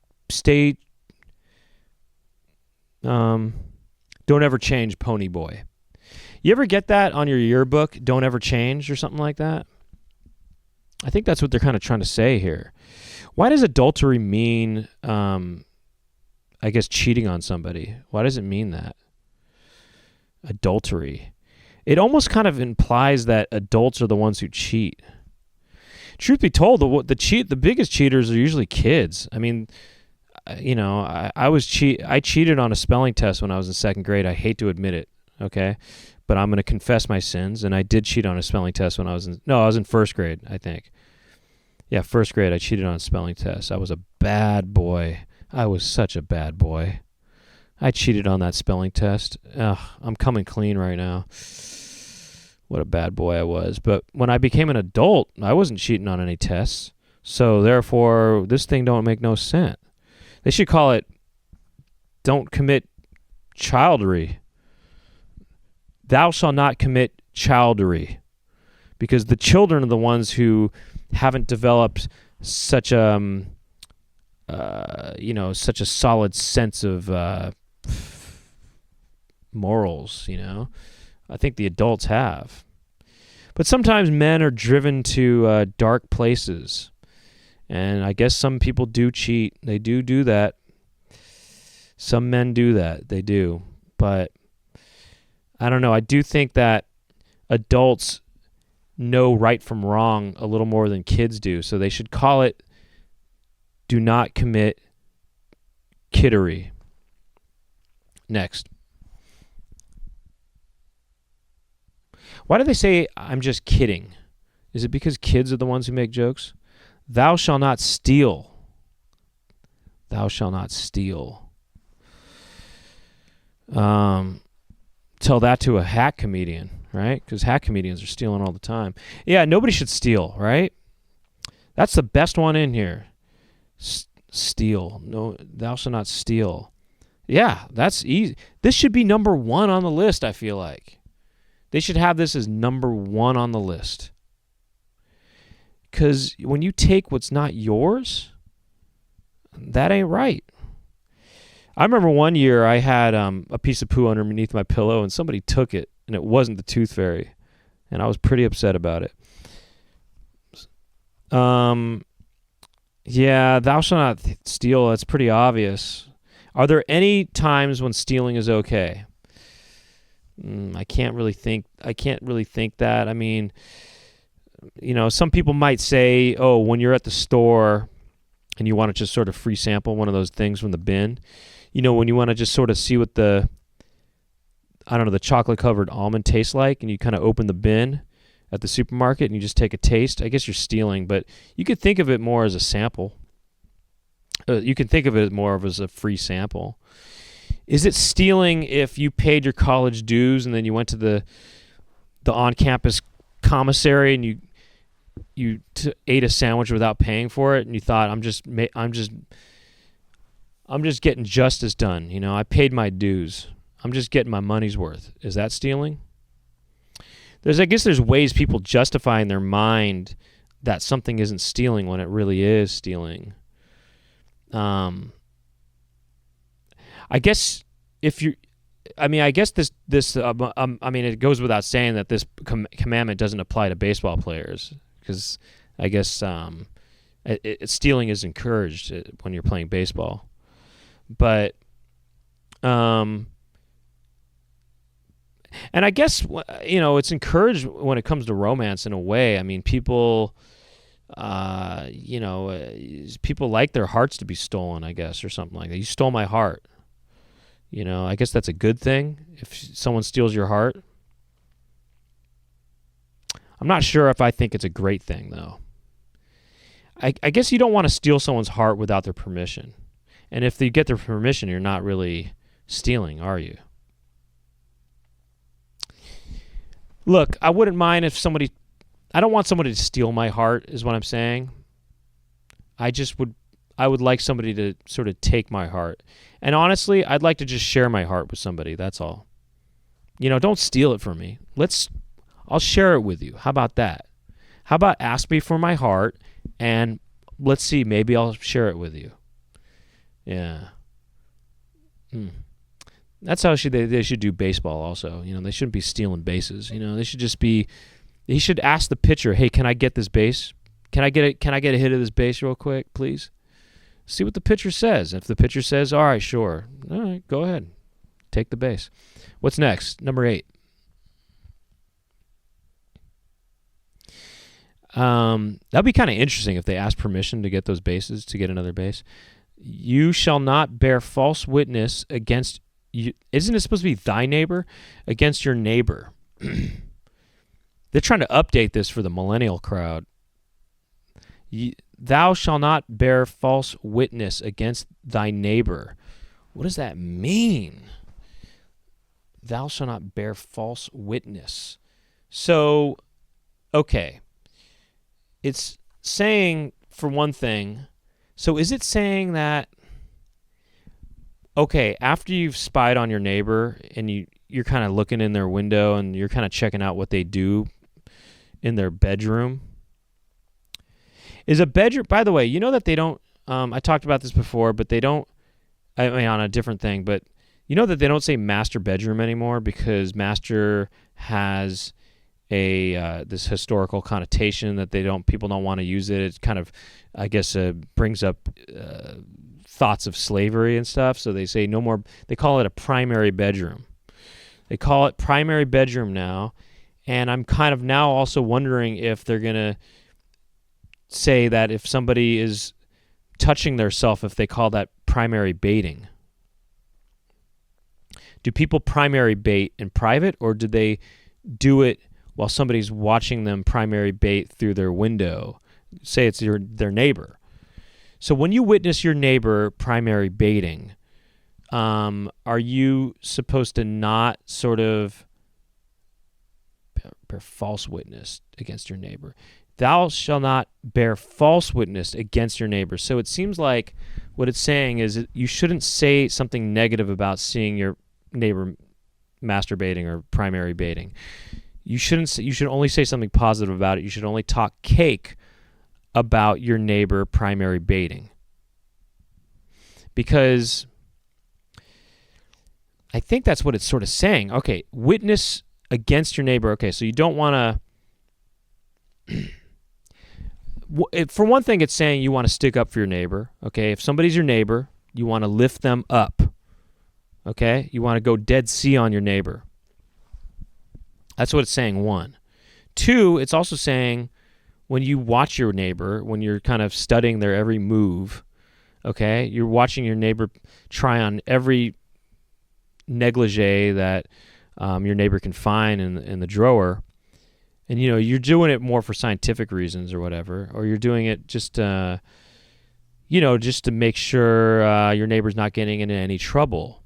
don't ever change, pony boy? You ever get that on your yearbook, don't ever change or something like that? I think that's what they're kind of trying to say here. Why does adultery mean, I guess, cheating on somebody? Why does it mean that? Adultery. It almost kind of implies that adults are the ones who cheat. Truth be told, the biggest cheaters are usually kids. I mean, I cheated on a spelling test when I was in second grade. I hate to admit it, okay? But I'm going to confess my sins, and I did cheat on a spelling test when I was in first grade, I think. Yeah, first grade, I cheated on a spelling test. I was a bad boy. I was such a bad boy. I cheated on that spelling test. Ugh, I'm coming clean right now. What a bad boy I was. But when I became an adult, I wasn't cheating on any tests. So therefore, this thing don't make no sense. They should call it, don't commit childery. Thou shalt not commit childery. Because the children are the ones who haven't developed such a solid sense of morals, I think the adults have. But sometimes men are driven to dark places. And I guess some people do cheat. They do that. Some men do that. They do. But I don't know. I do think that adults know right from wrong a little more than kids do. So they should call it, do not commit kiddery. Next. Why do they say, I'm just kidding? Is it because kids are the ones who make jokes? Thou shalt not steal. Thou shalt not steal. Tell that to a hack comedian, right? Because hack comedians are stealing all the time. Yeah, nobody should steal, right? That's the best one in here. Steal. No, thou shalt not steal. Yeah, that's easy. This should be number one on the list, I feel like. They should have this as number one on the list. Because when you take what's not yours, that ain't right. I remember one year I had a piece of poo underneath my pillow and somebody took it and it wasn't the tooth fairy. And I was pretty upset about it. Yeah, thou shalt not steal. That's pretty obvious. Are there any times when stealing is okay? I can't really think that. I mean, some people might say, oh, when you're at the store and you want to just sort of free sample one of those things from the bin, when you want to just sort of see what the chocolate covered almond tastes like, and you kind of open the bin at the supermarket and you just take a taste, I guess you're stealing, but you could think of it more as a sample. You can think of it more of as a free sample. Is it stealing if you paid your college dues and then you went to the on-campus commissary and you ate a sandwich without paying for it and you thought I'm just getting justice done, I paid my dues. I'm just getting my money's worth. Is that stealing? I guess there's ways people justify in their mind that something isn't stealing when it really is stealing. I guess it goes without saying that this commandment doesn't apply to baseball players, because I guess stealing is encouraged when you're playing baseball. But, and I guess, it's encouraged when it comes to romance in a way. I mean, people, people like their hearts to be stolen, I guess, or something like that. You stole my heart. I guess that's a good thing if someone steals your heart. I'm not sure if I think it's a great thing, though. I guess you don't want to steal someone's heart without their permission. And if they get their permission, you're not really stealing, are you? Look, I wouldn't mind if I don't want somebody to steal my heart, is what I'm saying. I would like somebody to sort of take my heart. And honestly, I'd like to just share my heart with somebody, that's all. Don't steal it from me. I'll share it with you. How about that? How about ask me for my heart, and let's see, maybe I'll share it with you. Yeah. That's how they should do baseball also. They shouldn't be stealing bases. They should just be, he should ask the pitcher, hey, can I get this base? Can I get a hit of this base real quick, please? See what the pitcher says. If the pitcher says, all right, sure. All right, go ahead. Take the base. What's next? Number 8. That'd be kind of interesting if they asked permission to get those bases, to get another base. You shall not bear false witness against you. Isn't it supposed to be thy neighbor? Against your neighbor. They're trying to update this for the millennial crowd. Thou shalt not bear false witness against thy neighbor. What does that mean? Thou shalt not bear false witness. So, okay. It's saying, for one thing, so is it saying that, okay, after you've spied on your neighbor and you're kind of looking in their window and you're kind of checking out what they do in their bedroom, is a bedroom, by the way, you know that they don't, I talked about this before, but they don't, I mean, on a different thing, but you know that they don't say master bedroom anymore because master has this historical connotation that people don't want to use it. It kind of, I guess, brings up thoughts of slavery and stuff. So they say no more. They call it a primary bedroom. They call it primary bedroom now, and I'm kind of now also wondering if they're gonna say that if somebody is touching theirself, if they call that primary baiting. Do people primary bait in private, or do they do it while somebody's watching them primary bait through their window? Say it's their neighbor. So when you witness your neighbor primary baiting, are you supposed to not sort of bear false witness against your neighbor? Thou shalt not bear false witness against your neighbor. So it seems like what it's saying is you shouldn't say something negative about seeing your neighbor masturbating or primary baiting. You should only say something positive about it. You should only talk cake about your neighbor primary baiting. Because I think that's what it's sort of saying. Okay, witness against your neighbor. Okay, so you don't want to... For one thing, it's saying you want to stick up for your neighbor. Okay, if somebody's your neighbor, you want to lift them up. Okay, you want to go dead sea on your neighbor. That's what it's saying, 1. 2, it's also saying when you watch your neighbor, when you're kind of studying their every move, okay, you're watching your neighbor try on every negligee that your neighbor can find in the drawer, and you're doing it more for scientific reasons or whatever, or you're doing it just just to make sure your neighbor's not getting into any trouble.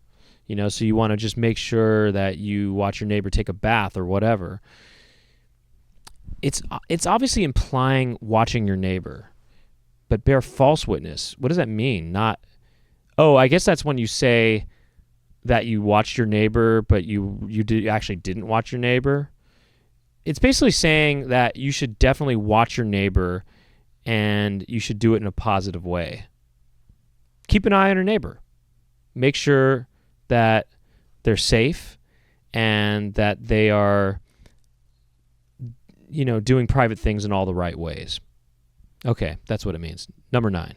So you want to just make sure that you watch your neighbor take a bath or whatever. It's obviously implying watching your neighbor, but bear false witness. What does that mean? I guess that's when you say that you watched your neighbor, but you actually didn't watch your neighbor. It's basically saying that you should definitely watch your neighbor, and you should do it in a positive way. Keep an eye on your neighbor. Make sure that they're safe and that they are, doing private things in all the right ways. Okay, that's what it means. Number 9.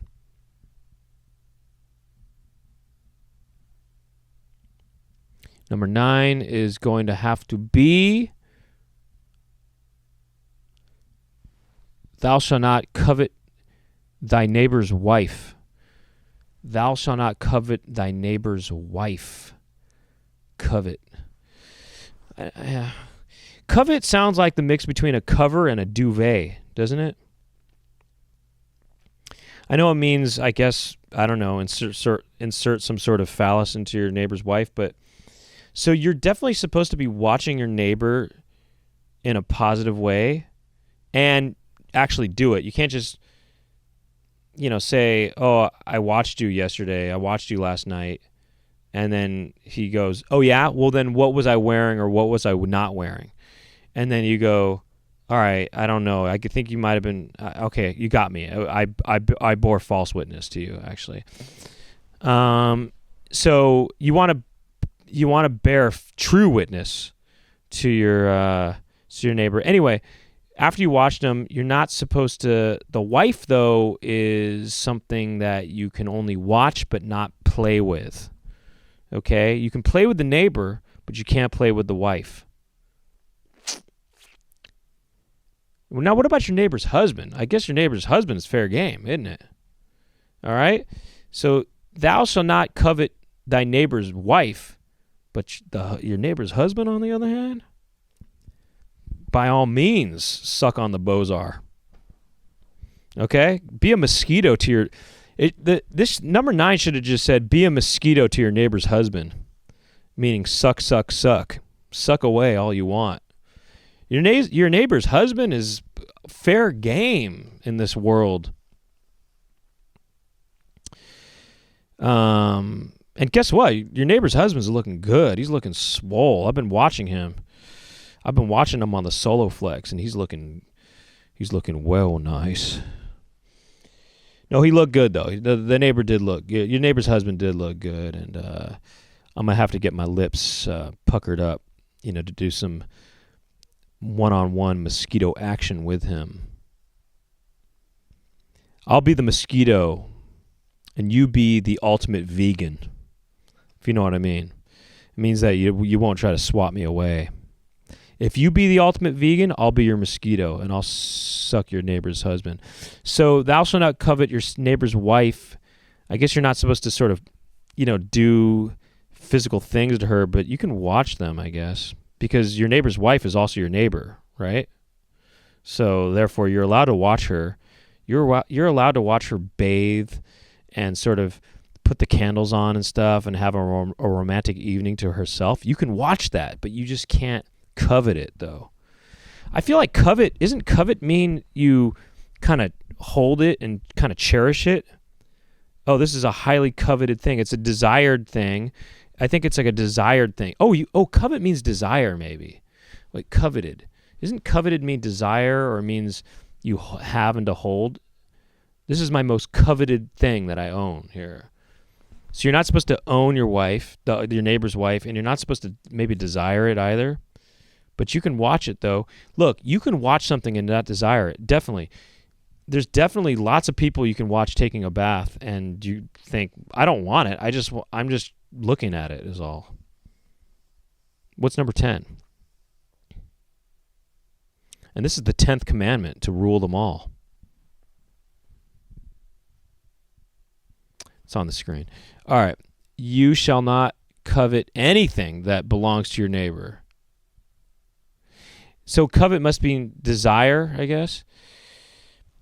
Number 9 is going to have to be, thou shalt not covet thy neighbor's wife. Thou shalt not covet thy neighbor's wife. Covet. Covet sounds like the mix between a cover and a duvet, doesn't it? I know it means, I guess, I don't know, insert some sort of phallus into your neighbor's wife, but so you're definitely supposed to be watching your neighbor in a positive way and actually do it. You can't just say, oh, I watched you yesterday, I watched you last night, And then he goes, oh, yeah? Well, then what was I wearing or what was I not wearing? And then you go, all right, I don't know. I could think you might have been, okay, you got me. I bore false witness to you, actually. So you want to bear true witness to your neighbor. Anyway, after you watch them, you're not supposed to. The wife, though, is something that you can only watch but not play with. Okay, you can play with the neighbor, but you can't play with the wife. Well, now, what about your neighbor's husband? I guess your neighbor's husband is fair game, isn't it? All right. So thou shalt not covet thy neighbor's wife, but your neighbor's husband, on the other hand, by all means, suck on the bozar. Okay? Be a mosquito to your... This number 9 should have just said, be a mosquito to your neighbor's husband, meaning suck, suck, suck. Suck away all you want. Your neighbor's husband is fair game in this world. And guess what? Your neighbor's husband's looking good. He's looking swole. I've been watching him. I've been watching him on the solo flex, and he's looking well nice. No, he looked good though. The neighbor did look good. Your neighbor's husband did look good, and I'm gonna have to get my lips puckered up, to do some one-on-one mosquito action with him. I'll be the mosquito, and you be the ultimate vegan, if you know what I mean. It means that you won't try to swat me away. If you be the ultimate vegan, I'll be your mosquito, and I'll suck your neighbor's husband. So thou shalt not covet your neighbor's wife. I guess you're not supposed to sort of, do physical things to her, but you can watch them, I guess, because your neighbor's wife is also your neighbor, right? So therefore, you're allowed to watch her. You're allowed to watch her bathe and sort of put the candles on and stuff and have a romantic evening to herself. You can watch that, but you just can't covet it, though. I feel like doesn't covet mean you kind of hold it and kind of cherish it? Oh, this is a highly coveted thing. It's a desired thing. I think it's like a desired thing. Covet means desire, maybe. Like coveted. Isn't coveted mean desire or means you have and to hold? This is my most coveted thing that I own here. So you're not supposed to own your wife, your neighbor's wife, and you're not supposed to maybe desire it either. But you can watch it, though. Look, you can watch something and not desire it. Definitely. There's definitely lots of people you can watch taking a bath, and you think, I don't want it. I'm just looking at it is all. What's number 10? And this is the 10th commandment, to rule them all. It's on the screen. All right. You shall not covet anything that belongs to your neighbor. So covet must be desire, I guess.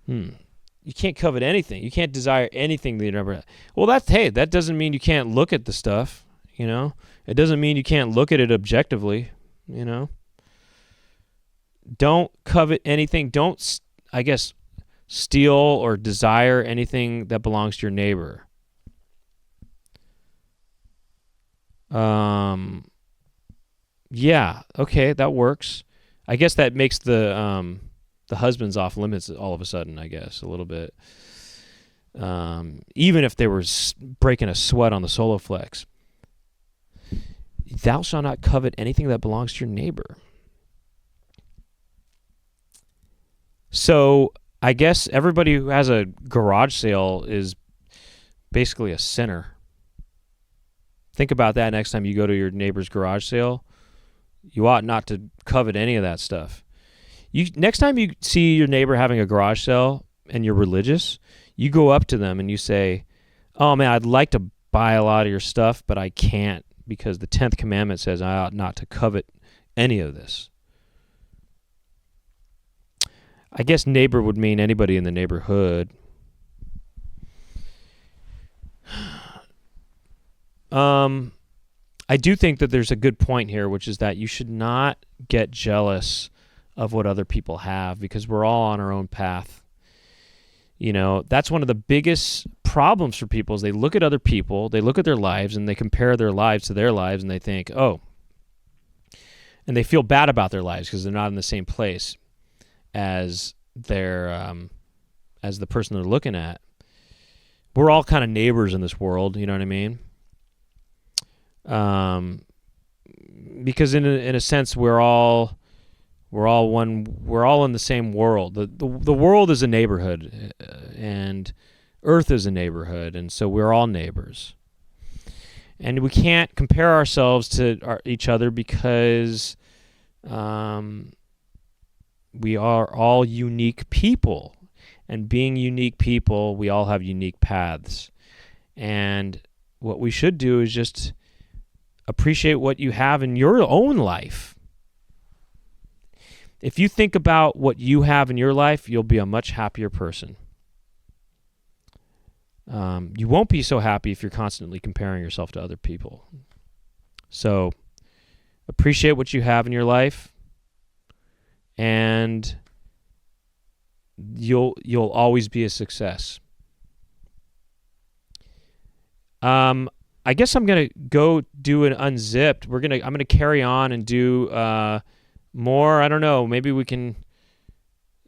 You can't covet anything. You can't desire anything that you never had. Well, that doesn't mean you can't look at the stuff, It doesn't mean you can't look at it objectively, Don't covet anything. Don't, I guess, steal or desire anything that belongs to your neighbor. Yeah, okay, that works. I guess that makes the husbands off limits all of a sudden, I guess, a little bit. Even if they were breaking a sweat on the solo flex. Thou shalt not covet anything that belongs to your neighbor. So I guess everybody who has a garage sale is basically a sinner. Think about that next time you go to your neighbor's garage sale. You ought not to covet any of that stuff. Next time you see your neighbor having a garage sale and you're religious, you go up to them and you say, oh man, I'd like to buy a lot of your stuff, but I can't because the 10th commandment says I ought not to covet any of this. I guess neighbor would mean anybody in the neighborhood. I do think that there's a good point here, which is that you should not get jealous of what other people have because we're all on our own path. That's one of the biggest problems for people is they look at other people, they look at their lives, and they compare their lives to their lives, and they think, oh, and they feel bad about their lives because they're not in the same place as as the person they're looking at. We're all kind of neighbors in this world, you know what I mean? Because in a sense, we're all one. We're all in the same world. The world is a neighborhood, and Earth is a neighborhood, and so we're all neighbors. And we can't compare ourselves to each other because we are all unique people. And being unique people, we all have unique paths. And what we should do is just appreciate what you have in your own life. If you think about what you have in your life, you'll be a much happier person. You won't be so happy if you're constantly comparing yourself to other people. So appreciate what you have in your life, and you'll always be a success. I guess I'm gonna go do an Unzipped. I'm gonna carry on and do more. I don't know. Maybe we can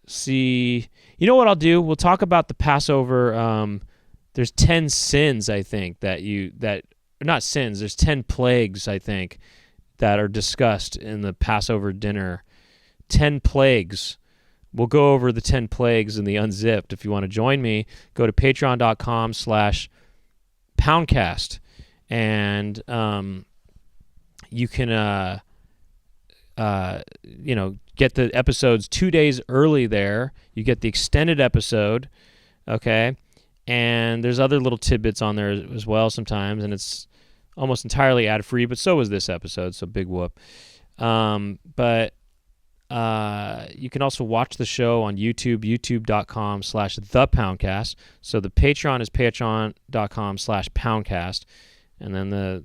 see. You know what I'll do? We'll talk about the Passover. There's 10 sins, I think, not sins. There's 10 plagues, I think, that are discussed in the Passover dinner. 10 plagues. We'll go over the 10 plagues in the Unzipped. If you want to join me, go to patreon.com/Poundcast. And you can, get the episodes 2 days early there. You get the extended episode, okay? And there's other little tidbits on there as well sometimes, and it's almost entirely ad-free, but so is this episode, so big whoop. But you can also watch the show on YouTube, youtube.com/thepoundcast. So the Patreon is patreon.com/poundcast, and then the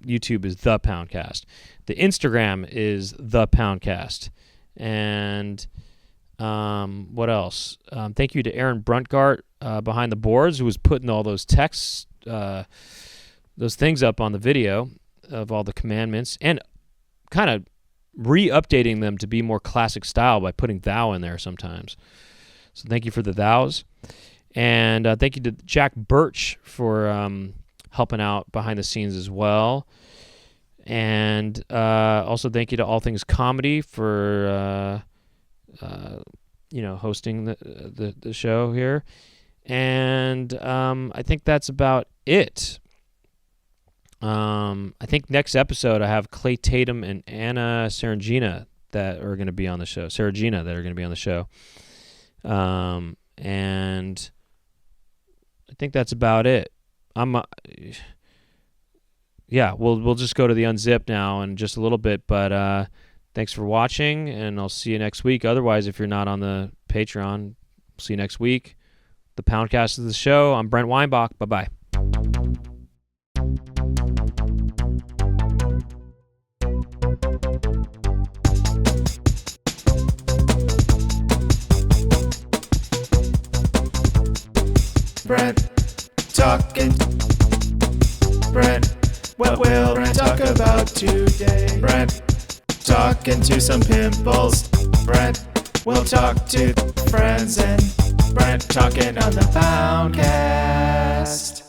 YouTube is The Poundcast. The Instagram is The Poundcast. And what else? Thank you to Aaron Bruntgart behind the boards, who was putting all those texts, those things up on the video of all the commandments, and kind of re-updating them to be more classic style by putting thou in there sometimes. So thank you for the thous. And thank you to Jack Birch for helping out behind the scenes as well. And also thank you to All Things Comedy for hosting the show here. And I think that's about it. I think next episode I have Clay Tatum and Anna Saragina that are going to be on the show. And I think that's about it. We'll just go to the Unzip now in just a little bit, but thanks for watching, and I'll see you next week. Otherwise, if you're not on the Patreon, see you next week. The Poundcast is the show. I'm Brent Weinbach. Bye-bye. Brent talking. Brent, what will Brent talk about today? Brent talking to some pimples. Brent will talk to friends, and Brent talking on the Poundcast.